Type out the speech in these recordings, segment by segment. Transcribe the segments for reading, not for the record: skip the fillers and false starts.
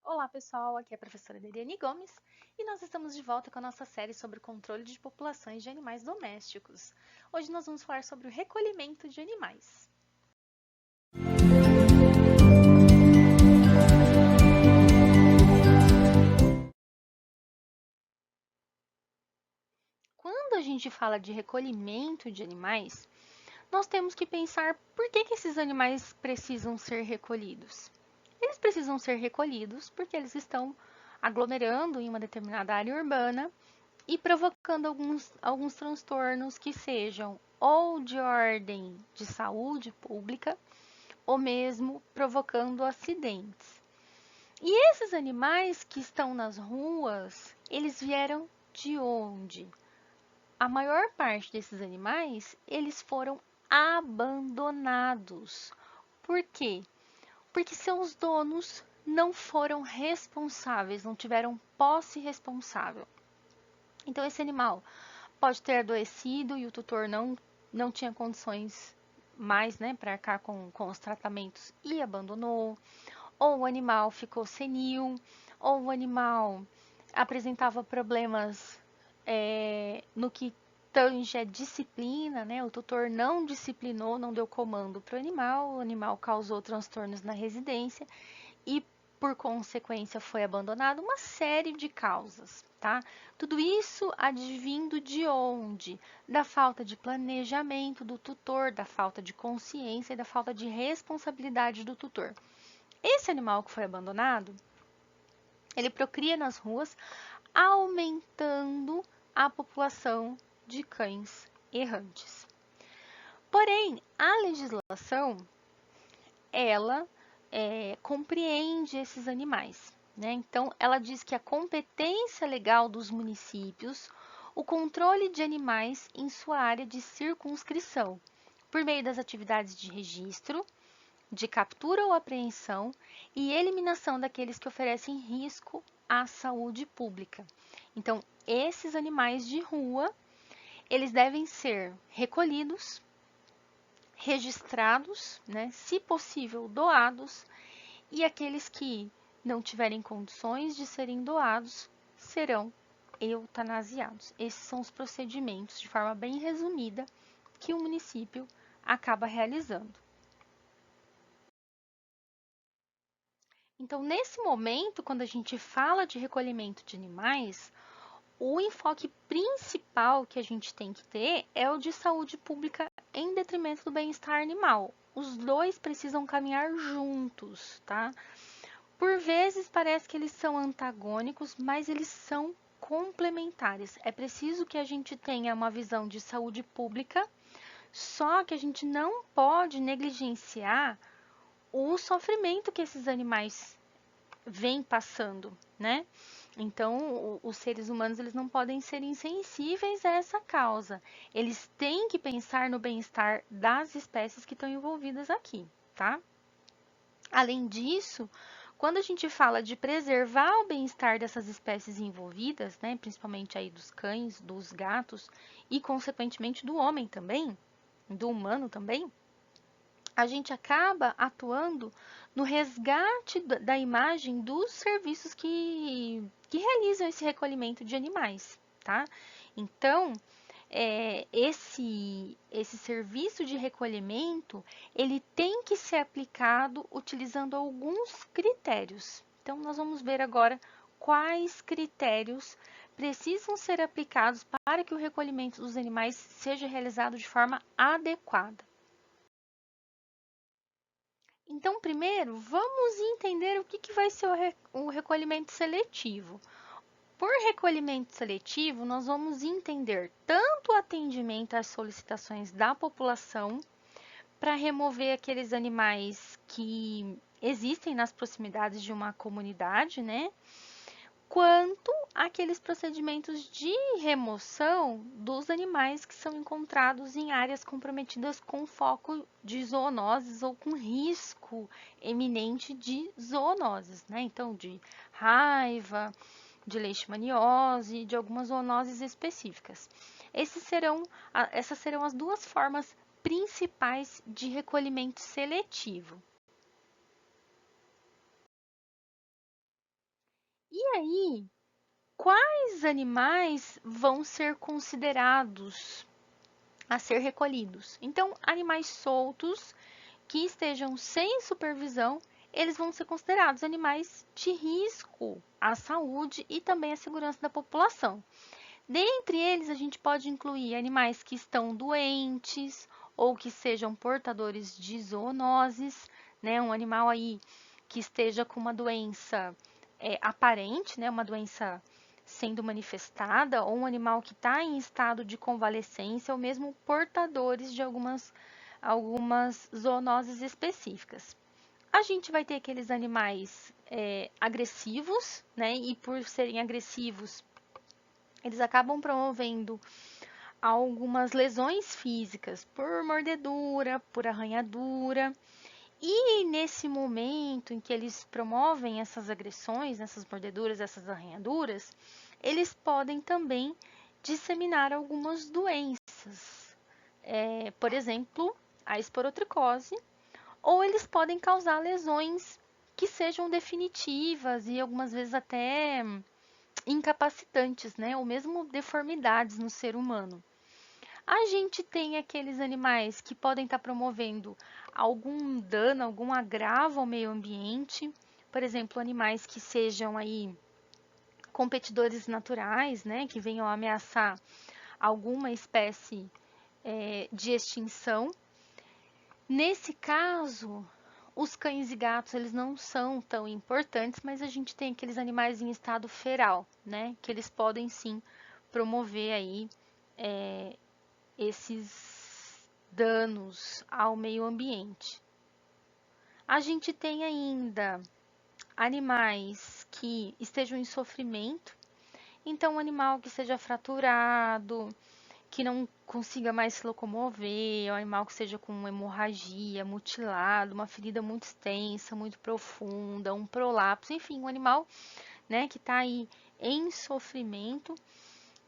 Olá pessoal, aqui é a professora Deriane Gomes e nós estamos de volta com a nossa série sobre o controle de populações de animais domésticos. Hoje nós vamos falar sobre o recolhimento de animais. Quando a gente fala de recolhimento de animais, nós temos que pensar por que esses animais precisam ser recolhidos. Eles precisam ser recolhidos porque eles estão aglomerando em uma determinada área urbana e provocando alguns transtornos que sejam ou de ordem de saúde pública ou mesmo provocando acidentes. E esses animais que estão nas ruas, eles vieram de onde? A maior parte desses animais, eles foram abandonados. Por quê? Porque seus donos não foram responsáveis, não tiveram posse responsável. Então, esse animal pode ter adoecido e o tutor não tinha condições mais, né, para arcar com os tratamentos e abandonou, ou o animal ficou senil, ou o animal apresentava problemas no que tange a disciplina, né, o tutor não disciplinou, não deu comando para o animal causou transtornos na residência e por consequência foi abandonado, uma série de causas, tá? Tudo isso advindo de onde? Da falta de planejamento do tutor, da falta de consciência e da falta de responsabilidade do tutor. Esse animal que foi abandonado, ele procria nas ruas, aumentando a população de cães errantes. Porém, a legislação, ela compreende esses animais, né? Então, ela diz que a competência legal dos municípios, o controle de animais em sua área de circunscrição, por meio das atividades de registro, de captura ou apreensão e eliminação daqueles que oferecem risco à saúde pública. Então, esses animais de rua, eles devem ser recolhidos, registrados, né, se possível doados, e aqueles que não tiverem condições de serem doados serão eutanasiados. Esses são os procedimentos, de forma bem resumida, que o município acaba realizando. Então, nesse momento, quando a gente fala de recolhimento de animais, o enfoque principal que a gente tem que ter é o de saúde pública em detrimento do bem-estar animal. Os dois precisam caminhar juntos, tá? Por vezes parece que eles são antagônicos, mas eles são complementares. É preciso que a gente tenha uma visão de saúde pública, só que a gente não pode negligenciar o sofrimento que esses animais vêm passando, né? Então, os seres humanos eles não podem ser insensíveis a essa causa. Eles têm que pensar no bem-estar das espécies que estão envolvidas aqui, tá? Além disso, quando a gente fala de preservar o bem-estar dessas espécies envolvidas, né, principalmente aí dos cães, dos gatos e consequentemente do homem também, do humano também, a gente acaba atuando no resgate da imagem dos serviços que realizam esse recolhimento de animais, tá? Então, esse serviço de recolhimento, ele tem que ser aplicado utilizando alguns critérios. Então, nós vamos ver agora quais critérios precisam ser aplicados para que o recolhimento dos animais seja realizado de forma adequada. Então, primeiro, vamos entender o que vai ser o recolhimento seletivo. Por recolhimento seletivo, nós vamos entender tanto o atendimento às solicitações da população para remover aqueles animais que existem nas proximidades de uma comunidade, né? Quanto aqueles procedimentos de remoção dos animais que são encontrados em áreas comprometidas com foco de zoonoses ou com risco eminente de zoonoses, né? Então, de raiva, de leishmaniose, de algumas zoonoses específicas. Essas serão as duas formas principais de recolhimento seletivo. aí, quais animais vão ser considerados a ser recolhidos? Então, animais soltos que estejam sem supervisão, eles vão ser considerados animais de risco à saúde e também à segurança da população. Dentre eles, a gente pode incluir animais que estão doentes ou que sejam portadores de zoonoses, né? Um animal aí que esteja com uma doença aparente, né? Uma doença sendo manifestada, ou um animal que está em estado de convalescência, ou mesmo portadores de algumas zoonoses específicas. A gente vai ter aqueles animais agressivos, né? E por serem agressivos, eles acabam promovendo algumas lesões físicas por mordedura, por arranhadura. E nesse momento em que eles promovem essas agressões, essas mordeduras, essas arranhaduras, eles podem também disseminar algumas doenças. Por exemplo, a esporotricose, ou eles podem causar lesões que sejam definitivas e algumas vezes até incapacitantes, né? Ou mesmo deformidades no ser humano. A gente tem aqueles animais que podem estar promovendo algum dano, algum agravo ao meio ambiente, por exemplo, animais que sejam aí competidores naturais, né, que venham a ameaçar alguma espécie de extinção. Nesse caso, os cães e gatos eles não são tão importantes, mas a gente tem aqueles animais em estado feral, né, que eles podem sim promover aí esses danos ao meio ambiente. A gente tem ainda animais que estejam em sofrimento, então um animal que seja fraturado, que não consiga mais se locomover, um animal que seja com hemorragia, mutilado, uma ferida muito extensa, muito profunda, um prolapso, enfim, um animal, né, que está aí em sofrimento.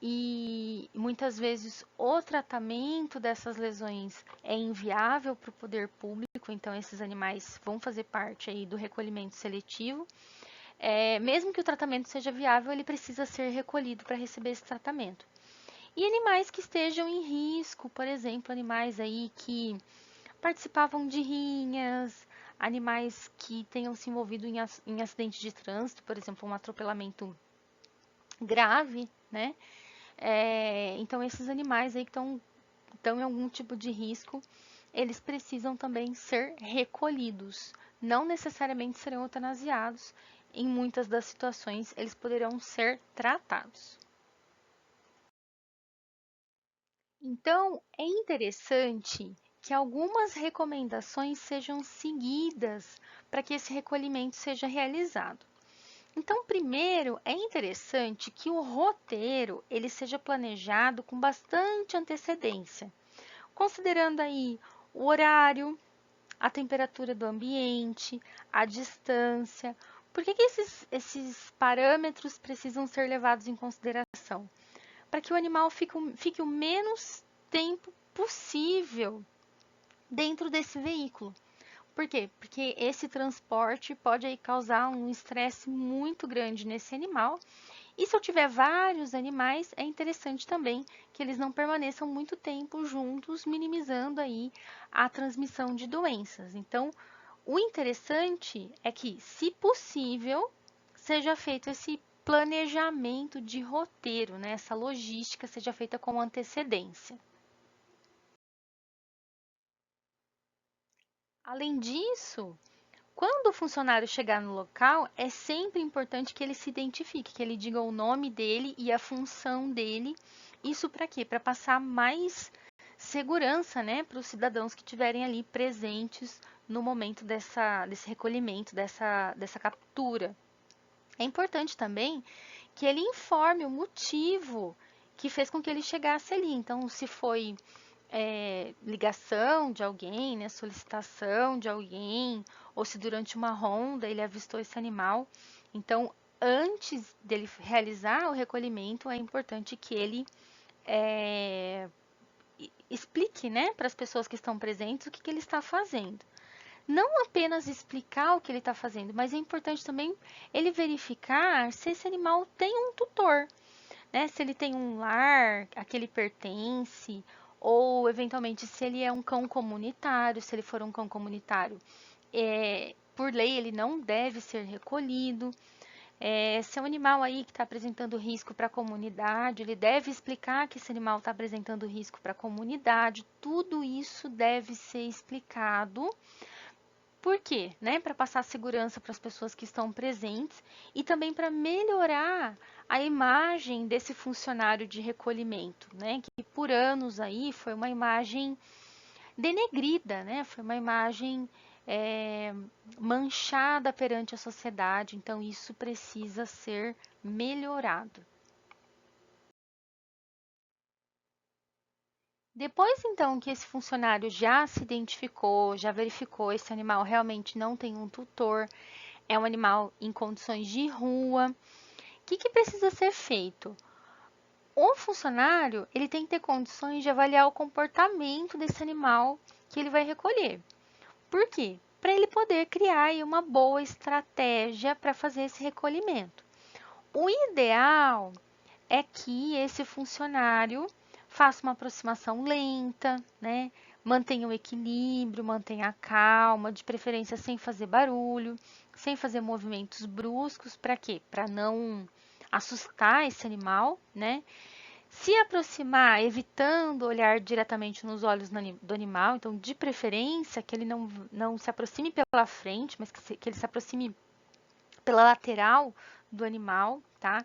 E muitas vezes o tratamento dessas lesões é inviável para o poder público, então esses animais vão fazer parte aí do recolhimento seletivo. Mesmo que o tratamento seja viável, ele precisa ser recolhido para receber esse tratamento. E animais que estejam em risco, por exemplo, animais aí que participavam de rinhas, animais que tenham se envolvido em acidente de trânsito, por exemplo, um atropelamento grave, né? Então, esses animais aí que estão em algum tipo de risco, eles precisam também ser recolhidos. Não necessariamente serão eutanasiados. Em muitas das situações, eles poderão ser tratados. Então, é interessante que algumas recomendações sejam seguidas para que esse recolhimento seja realizado. Então, primeiro, é interessante que o roteiro ele seja planejado com bastante antecedência, considerando aí o horário, a temperatura do ambiente, a distância. Por que esses parâmetros precisam ser levados em consideração? Para que o animal fique o menos tempo possível dentro desse veículo. Por quê? Porque esse transporte pode aí causar um estresse muito grande nesse animal. E se eu tiver vários animais, é interessante também que eles não permaneçam muito tempo juntos, minimizando aí a transmissão de doenças. Então, o interessante é que, se possível, seja feito esse planejamento de roteiro, né? Essa logística seja feita com antecedência. Além disso, quando o funcionário chegar no local, é sempre importante que ele se identifique, que ele diga o nome dele e a função dele. Isso para quê? Para passar mais segurança, né, para os cidadãos que estiverem ali presentes no momento desse recolhimento, dessa captura. É importante também que ele informe o motivo que fez com que ele chegasse ali. Então, se foi ligação de alguém, né, solicitação de alguém, ou se durante uma ronda ele avistou esse animal. Então, antes dele realizar o recolhimento, é importante que ele explique, né, para as pessoas que estão presentes o que ele está fazendo. não apenas explicar o que ele está fazendo, mas é importante também ele verificar se esse animal tem um tutor, né? Se ele tem um lar a que ele pertence, ou eventualmente se ele é um cão comunitário, se ele for um cão comunitário, por lei ele não deve ser recolhido. Se é um animal aí que está apresentando risco para a comunidade, ele deve explicar que esse animal está apresentando risco para a comunidade. Tudo isso deve ser explicado. Por quê? Né? Para passar segurança para as pessoas que estão presentes e também para melhorar a imagem desse funcionário de recolhimento, né? Que por anos aí foi uma imagem denegrida, né? Foi uma imagem é, manchada perante a sociedade. Então isso precisa ser melhorado. Depois, então, que esse funcionário já se identificou, já verificou esse animal realmente não tem um tutor, é um animal em condições de rua. O que precisa ser feito? O funcionário ele tem que ter condições de avaliar o comportamento desse animal que ele vai recolher. Por quê? Para ele poder criar aí uma boa estratégia para fazer esse recolhimento. O ideal é que esse funcionário faça uma aproximação lenta, né? Mantenha o equilíbrio, mantenha a calma, de preferência sem fazer barulho, sem fazer movimentos bruscos, para quê? Para não assustar esse animal, né? Se aproximar, evitando olhar diretamente nos olhos do animal, então, de preferência, que ele não se aproxime pela frente, mas que ele se aproxime pela lateral do animal, tá?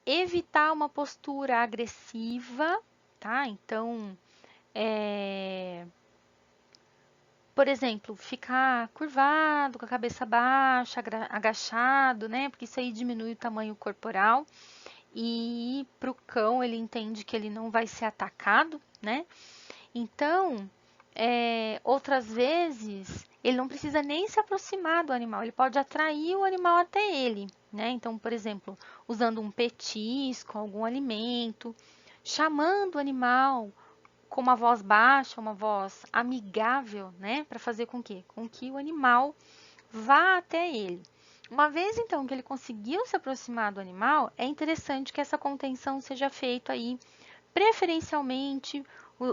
Evitar uma postura agressiva, tá? Então, por exemplo, ficar curvado, com a cabeça baixa, agachado, né? Porque isso aí diminui o tamanho corporal. E para o cão, ele entende que ele não vai ser atacado, né? Então, outras vezes, ele não precisa nem se aproximar do animal, ele pode atrair o animal até ele, né? Então, por exemplo, usando um petisco, algum alimento, chamando o animal com uma voz baixa, uma voz amigável, né? Para fazer com que? Com que o animal vá até ele. Uma vez então que ele conseguiu se aproximar do animal, é interessante que essa contenção seja feita aí preferencialmente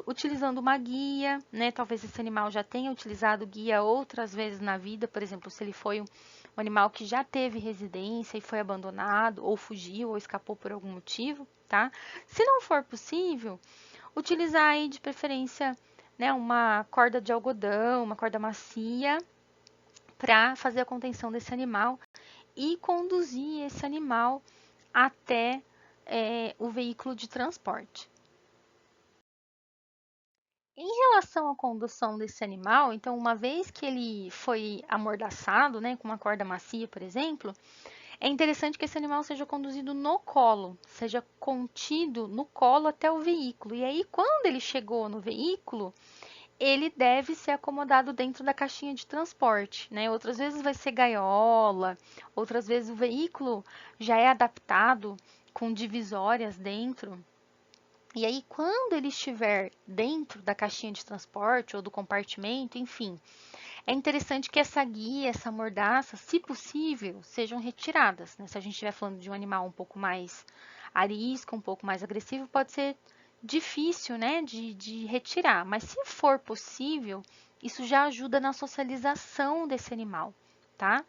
utilizando uma guia, né? Talvez esse animal já tenha utilizado guia outras vezes na vida, por exemplo, se ele foi um animal que já teve residência e foi abandonado, ou fugiu, ou escapou por algum motivo, tá? Se não for possível, utilizar aí de preferência, né, uma corda de algodão, uma corda macia, para fazer a contenção desse animal e conduzir esse animal até o veículo de transporte. Em relação à condução desse animal, então, uma vez que ele foi amordaçado, né, com uma corda macia, por exemplo, é interessante que esse animal seja conduzido no colo, seja contido no colo até o veículo. E aí, quando ele chegou no veículo, ele deve ser acomodado dentro da caixinha de transporte, né? Outras vezes vai ser gaiola, outras vezes o veículo já é adaptado com divisórias dentro. E aí, quando ele estiver dentro da caixinha de transporte ou do compartimento, enfim, é interessante que essa guia, essa mordaça, se possível, sejam retiradas, né? Se a gente estiver falando de um animal um pouco mais arisco, um pouco mais agressivo, pode ser difícil, né, de retirar. Mas se for possível, isso já ajuda na socialização desse animal, tá?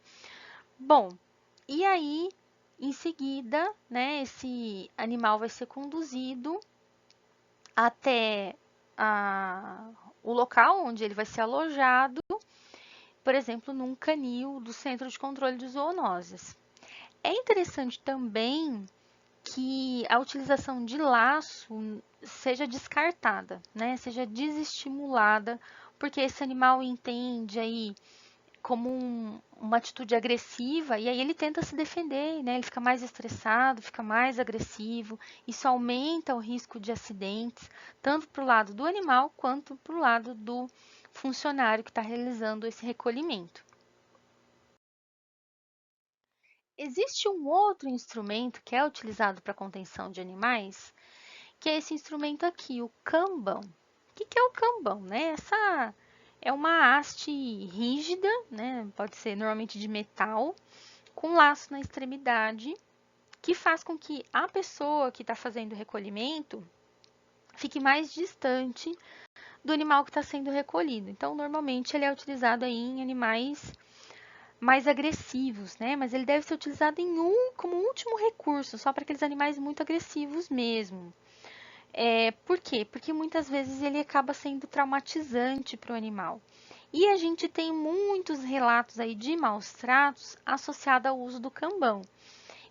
Bom, e aí, em seguida, né, esse animal vai ser conduzido até o local onde ele vai ser alojado, por exemplo, num canil do Centro de Controle de Zoonoses. É interessante também que a utilização de laço seja descartada, né? Seja desestimulada, porque esse animal entende aí como uma atitude agressiva e aí ele tenta se defender, né? Ele fica mais estressado, fica mais agressivo. Isso aumenta o risco de acidentes, tanto para o lado do animal quanto para o lado do funcionário que está realizando esse recolhimento. Existe um outro instrumento que é utilizado para contenção de animais, que é esse instrumento aqui, o cambão. O que é o cambão, né? é uma haste rígida, né? Pode ser normalmente de metal, com laço na extremidade, que faz com que a pessoa que está fazendo o recolhimento fique mais distante do animal que está sendo recolhido. Então, normalmente ele é utilizado aí em animais mais agressivos, né? Mas ele deve ser utilizado como último recurso, só para aqueles animais muito agressivos mesmo. Por quê? Porque muitas vezes ele acaba sendo traumatizante para o animal. E a gente tem muitos relatos aí de maus tratos associados ao uso do cambão.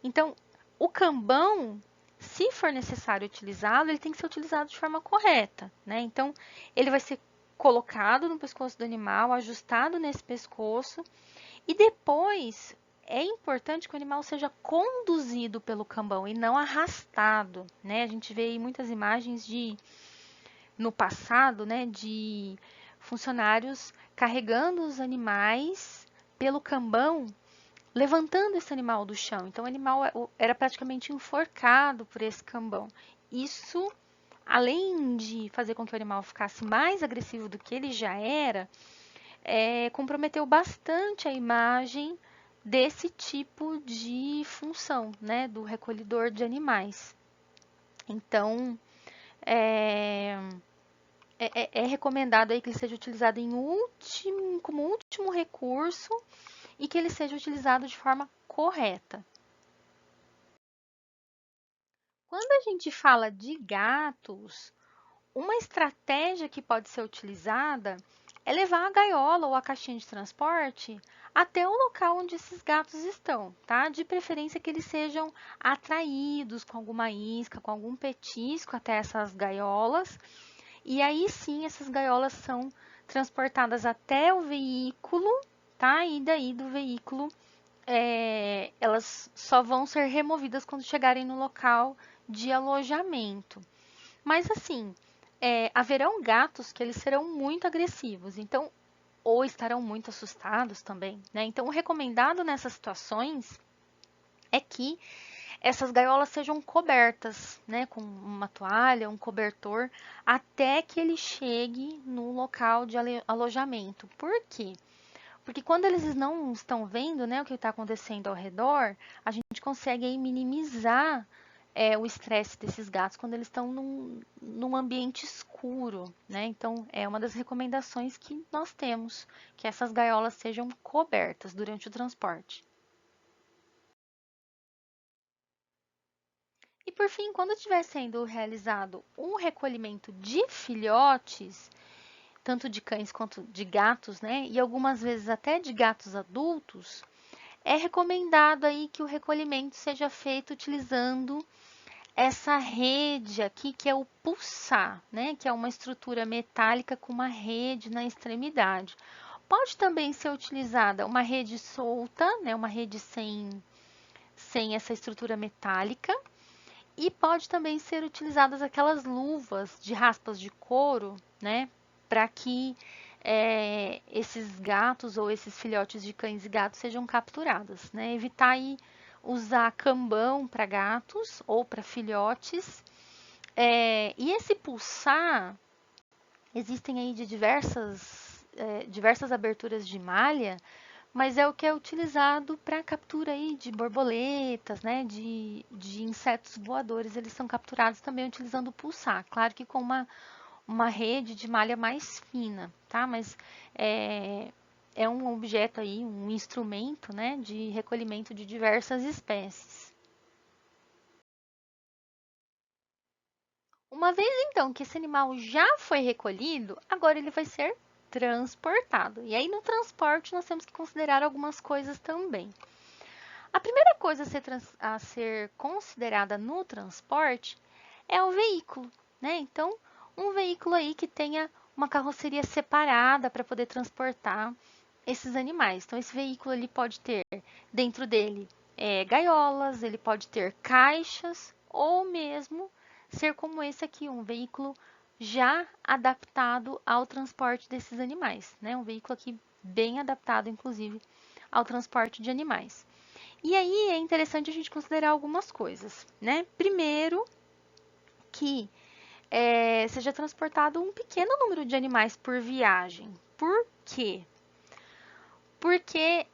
Então, o cambão, se for necessário utilizá-lo, ele tem que ser utilizado de forma correta, né? Então, ele vai ser colocado no pescoço do animal, ajustado nesse pescoço, e depois é importante que o animal seja conduzido pelo cambão e não arrastado, né? A gente vê aí muitas imagens no passado, né, de funcionários carregando os animais pelo cambão, levantando esse animal do chão. Então, o animal era praticamente enforcado por esse cambão. Isso, além de fazer com que o animal ficasse mais agressivo do que ele já era, comprometeu bastante a imagem desse tipo de função, né, do recolhedor de animais. Então, é, é recomendado aí que ele seja utilizado como último recurso e que ele seja utilizado de forma correta. Quando a gente fala de gatos, uma estratégia que pode ser utilizada é levar a gaiola ou a caixinha de transporte até o local onde esses gatos estão, tá? De preferência que eles sejam atraídos com alguma isca, com algum petisco até essas gaiolas. E aí sim, essas gaiolas são transportadas até o veículo, tá? E daí do veículo, elas só vão ser removidas quando chegarem no local de alojamento. Mas assim, haverão gatos que eles serão muito agressivos, então ou estarão muito assustados também, né? Então, o recomendado nessas situações é que essas gaiolas sejam cobertas, né, com uma toalha, um cobertor, até que ele chegue no local de alojamento. Por quê? Porque quando eles não estão vendo, né, o que está acontecendo ao redor, a gente consegue aí minimizar o estresse desses gatos quando eles estão num ambiente escuro, né? Então, é uma das recomendações que nós temos, que essas gaiolas sejam cobertas durante o transporte. E por fim, quando estiver sendo realizado um recolhimento de filhotes, tanto de cães quanto de gatos, né? E algumas vezes até de gatos adultos, é recomendado aí que o recolhimento seja feito utilizando essa rede aqui, que é o pulsar, né? Que é uma estrutura metálica com uma rede na extremidade. Pode também ser utilizada uma rede solta, né? Uma rede sem essa estrutura metálica. E pode também ser utilizadas aquelas luvas de raspas de couro, né? Para que esses gatos ou esses filhotes de cães e gatos sejam capturados, né? Evitar aí usar cambão para gatos ou para filhotes. E esse pulsar, existem aí de diversas aberturas de malha, mas é o que é utilizado para captura aí de borboletas, né, de insetos voadores. Eles são capturados também utilizando o pulsar. Claro que com uma rede de malha mais fina, tá? Mas é um objeto aí, um instrumento, né, de recolhimento de diversas espécies. Uma vez então que esse animal já foi recolhido, agora ele vai ser transportado. E aí no transporte nós temos que considerar algumas coisas também. A primeira coisa a ser considerada no transporte é o veículo, né? Então, um veículo aí que tenha uma carroceria separada para poder transportar esses animais. Então, esse veículo ele pode ter dentro dele gaiolas, ele pode ter caixas ou mesmo ser como esse aqui, um veículo já adaptado ao transporte desses animais, né? Um veículo aqui bem adaptado, inclusive, ao transporte de animais. E aí é interessante a gente considerar algumas coisas, né? Primeiro que seja transportado um pequeno número de animais por viagem. Por quê? Porque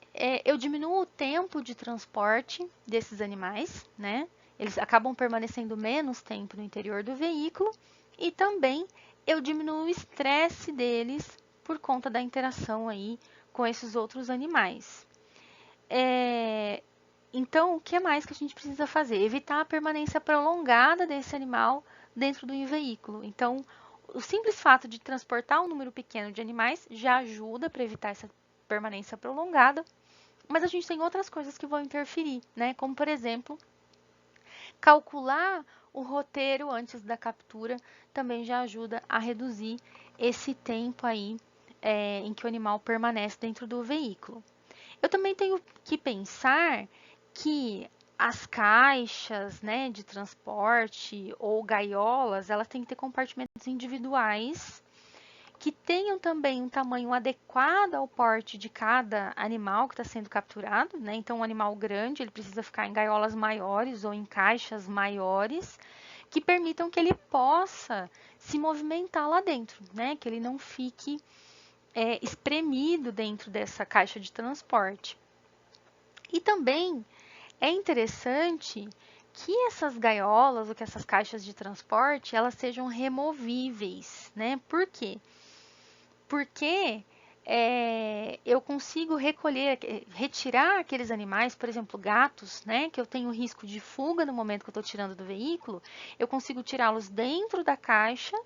eu diminuo o tempo de transporte desses animais, né? Eles acabam permanecendo menos tempo no interior do veículo e também eu diminuo o estresse deles por conta da interação aí com esses outros animais. Então, o que mais que a gente precisa fazer? Evitar a permanência prolongada desse animal dentro do veículo. Então, o simples fato de transportar um número pequeno de animais já ajuda para evitar essa permanência prolongada, mas a gente tem outras coisas que vão interferir, né? Como, por exemplo, calcular o roteiro antes da captura também já ajuda a reduzir esse tempo aí em que o animal permanece dentro do veículo. Eu também tenho que pensar que as caixas, né, de transporte ou gaiolas, elas têm que ter compartimentos individuais que tenham também um tamanho adequado ao porte de cada animal que está sendo capturado, né? Então, um animal grande, ele precisa ficar em gaiolas maiores ou em caixas maiores, que permitam que ele possa se movimentar lá dentro, né? Que ele não fique espremido dentro dessa caixa de transporte. E também é interessante que essas gaiolas ou que essas caixas de transporte, elas sejam removíveis, né? Por quê? Porque eu consigo retirar aqueles animais, por exemplo, gatos, né, que eu tenho risco de fuga no momento que eu estou tirando do veículo, eu consigo tirá-los dentro da caixa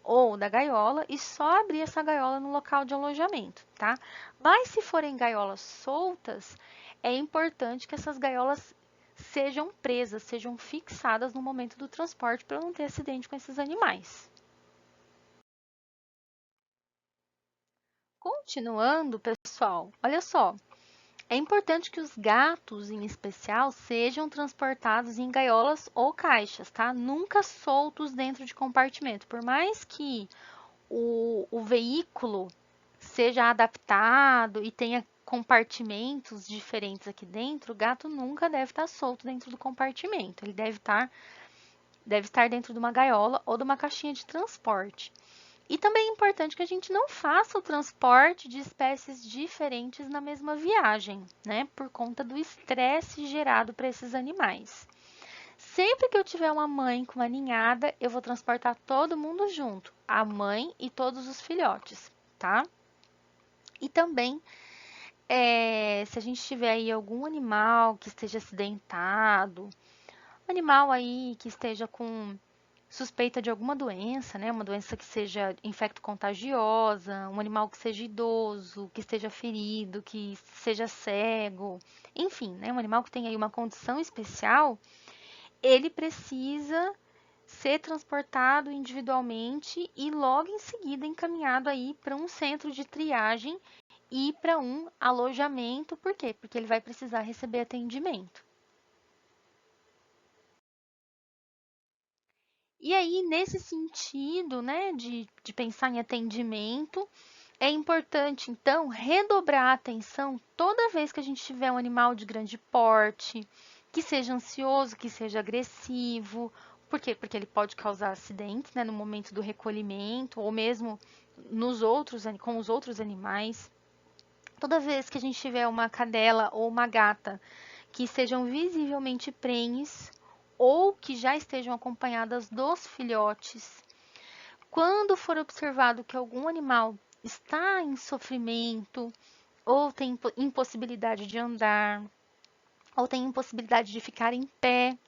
ou da gaiola e só abrir essa gaiola no local de alojamento, tá? Mas se forem gaiolas soltas, é importante que essas gaiolas sejam presas, sejam fixadas no momento do transporte para não ter acidente com esses animais. Continuando, pessoal, olha só. É importante que os gatos, em especial, sejam transportados em gaiolas ou caixas, tá? Nunca soltos dentro de compartimento. Por mais que o veículo seja adaptado e tenha compartimentos diferentes aqui dentro, o gato nunca deve estar solto dentro do compartimento. Ele deve estar dentro de uma gaiola ou de uma caixinha de transporte. E também é importante que a gente não faça o transporte de espécies diferentes na mesma viagem, né? Por conta do estresse gerado para esses animais. Sempre que eu tiver uma mãe com uma ninhada, eu vou transportar todo mundo junto, a mãe e todos os filhotes, tá? E também, se a gente tiver aí algum animal que esteja acidentado, animal aí que esteja com suspeita de alguma doença, né? Uma doença que seja infecto-contagiosa, um animal que seja idoso, que esteja ferido, que seja cego, enfim, né? Um animal que tenha aí uma condição especial, ele precisa ser transportado individualmente e logo em seguida encaminhado aí para um centro de triagem e para um alojamento. Por quê? Porque ele vai precisar receber atendimento. E aí, nesse sentido, né, de pensar em atendimento, é importante, então, redobrar a atenção toda vez que a gente tiver um animal de grande porte, que seja ansioso, que seja agressivo. Por quê? Porque ele pode causar acidentes, né, no momento do recolhimento, ou mesmo com os outros animais. Toda vez que a gente tiver uma cadela ou uma gata que sejam visivelmente prenhes ou que já estejam acompanhadas dos filhotes. Quando for observado que algum animal está em sofrimento, ou tem impossibilidade de andar, ou tem impossibilidade de ficar em pé,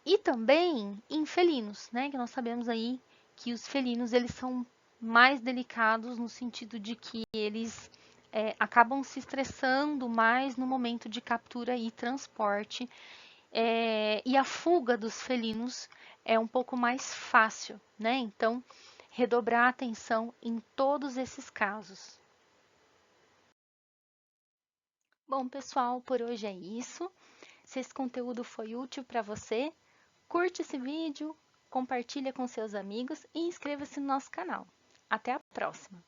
e também em felinos, né? Que nós sabemos aí que os felinos eles são mais delicados no sentido de que eles acabam se estressando mais no momento de captura e transporte. E a fuga dos felinos é um pouco mais fácil, né? Então, redobrar a atenção em todos esses casos. Bom, pessoal, por hoje é isso. Se esse conteúdo foi útil para você, curte esse vídeo, compartilha com seus amigos e inscreva-se no nosso canal. Até a próxima!